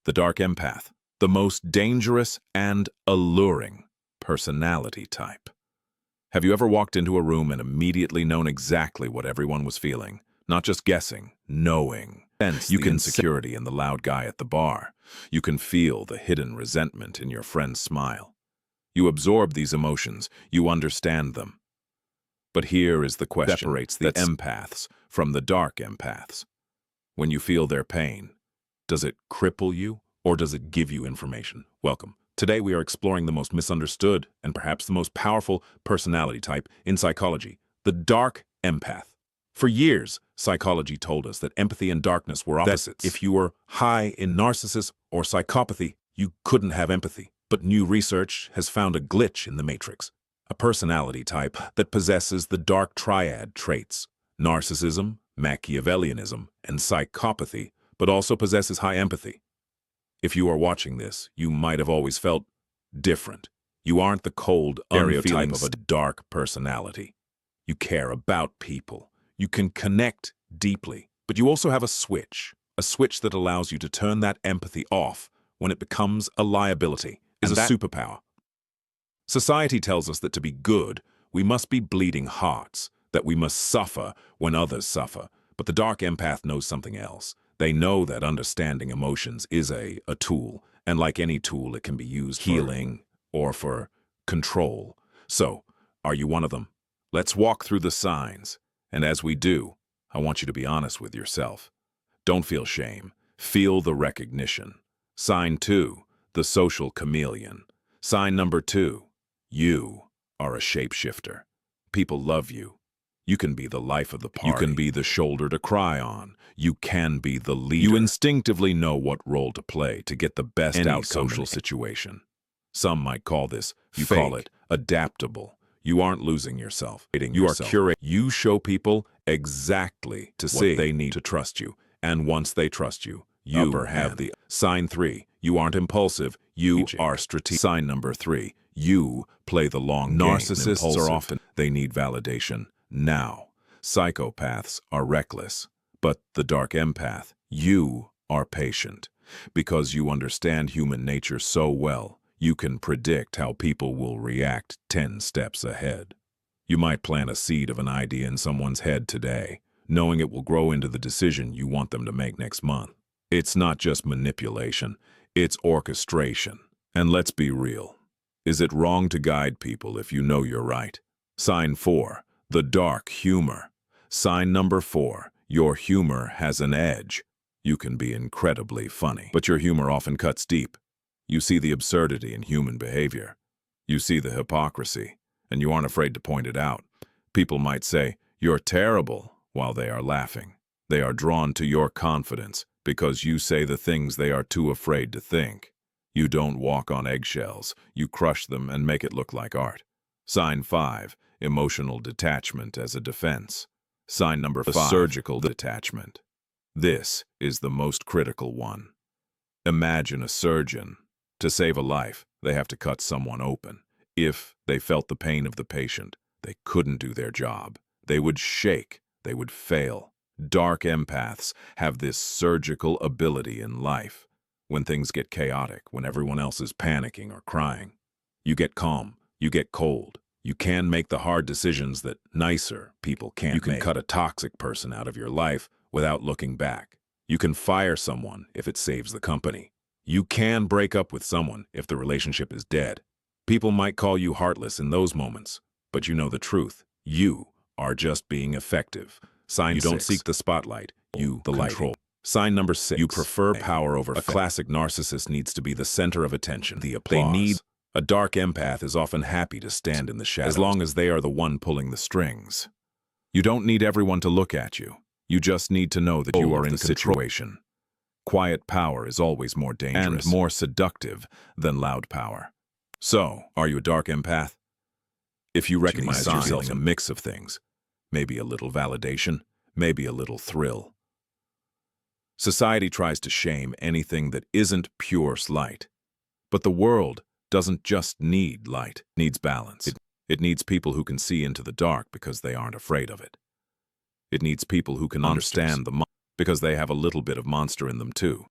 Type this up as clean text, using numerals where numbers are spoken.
The Dark Empath, the most dangerous and alluring personality type. Have you ever walked into a room and immediately known exactly what everyone was feeling? Not just guessing, knowing. You can insecurity in the loud guy at the bar. You can feel the hidden resentment in your friend's smile. You absorb these emotions, you understand them. But here is the question that separates the empaths from the dark empaths. When you feel their pain, does it cripple you or does it give you information? Welcome. Today we are exploring the most misunderstood and perhaps the most powerful personality type in psychology, the dark empath. For years, psychology told us that empathy and darkness were opposites. If you were high in narcissism or psychopathy, you couldn't have empathy. But new research has found a glitch in the matrix, a personality type that possesses the dark triad traits, narcissism, Machiavellianism, and psychopathy, but also possesses high empathy. If you are watching this, you might have always felt different. You aren't the cold stereotype of a dark personality. You care about people. You can connect deeply, but you also have a switch that allows you to turn that empathy off when it becomes a liability, is a superpower. Society tells us that to be good, we must be bleeding hearts, that we must suffer when others suffer. But the dark empath knows something else. They know that understanding emotions is a tool, and like any tool, it can be used for healing or for control. So, are you one of them? Let's walk through the signs. And as we do, I want you to be honest with yourself. Don't feel shame. Feel the recognition. Sign 2, the social chameleon. Sign number 2, you are a shapeshifter. People love you. You can be the life of the party. You can be the shoulder to cry on. You can be the leader. You instinctively know what role to play to get the best outcome in social situation. Some might call this fake. You call it adaptable. You aren't losing yourself. You are curating. You show people exactly what they need to trust you. And once they trust you, you have the sign 3. You aren't impulsive. You are strategic. Sign number 3. You play the long game. Narcissists are often, they need validation now. Psychopaths are reckless. But the dark empath, you are patient. Because you understand human nature so well, you can predict how people will react 10 steps ahead. You might plant a seed of an idea in someone's head today, knowing it will grow into the decision you want them to make next month. It's not just manipulation, it's orchestration. And let's be real. Is it wrong to guide people if you know you're right? Sign 4, the dark humor. Sign number 4, your humor has an edge. You can be incredibly funny, but your humor often cuts deep. You see the absurdity in human behavior. You see the hypocrisy, and you aren't afraid to point it out. People might say, "You're terrible," while they are laughing. They are drawn to your confidence because you say the things they are too afraid to think. You don't walk on eggshells. You crush them and make it look like art. Sign 5, emotional detachment as a defense. Sign number 5, surgical detachment. This is the most critical one. Imagine a surgeon. To save a life, they have to cut someone open. If they felt the pain of the patient, they couldn't do their job. They would shake. They would fail. Dark empaths have this surgical ability in life. When things get chaotic, when everyone else is panicking or crying, you get calm, you get cold. You can make the hard decisions that nicer people can't make. You can cut a toxic person out of your life without looking back. You can fire someone if it saves the company. You can break up with someone if the relationship is dead. People might call you heartless in those moments, but you know the truth. You are just being effective. Sign 6. You don't seek the spotlight. You control. Sign number 6. You prefer power over fame. A classic narcissist needs to be the center of attention. The applause. A dark empath is often happy to stand in the shadows as long as they are the one pulling the strings. You don't need everyone to look at you. You just need to know that you are in the situation. Quiet power is always more dangerous and more seductive than loud power. So, are you a dark empath? If you recognize yourself a mix of things, maybe a little validation, maybe a little thrill. Society tries to shame anything that isn't pure light. But the world doesn't just need light, it needs balance. It needs people who can see into the dark because they aren't afraid of it. It needs people who can understand the monster because they have a little bit of monster in them too.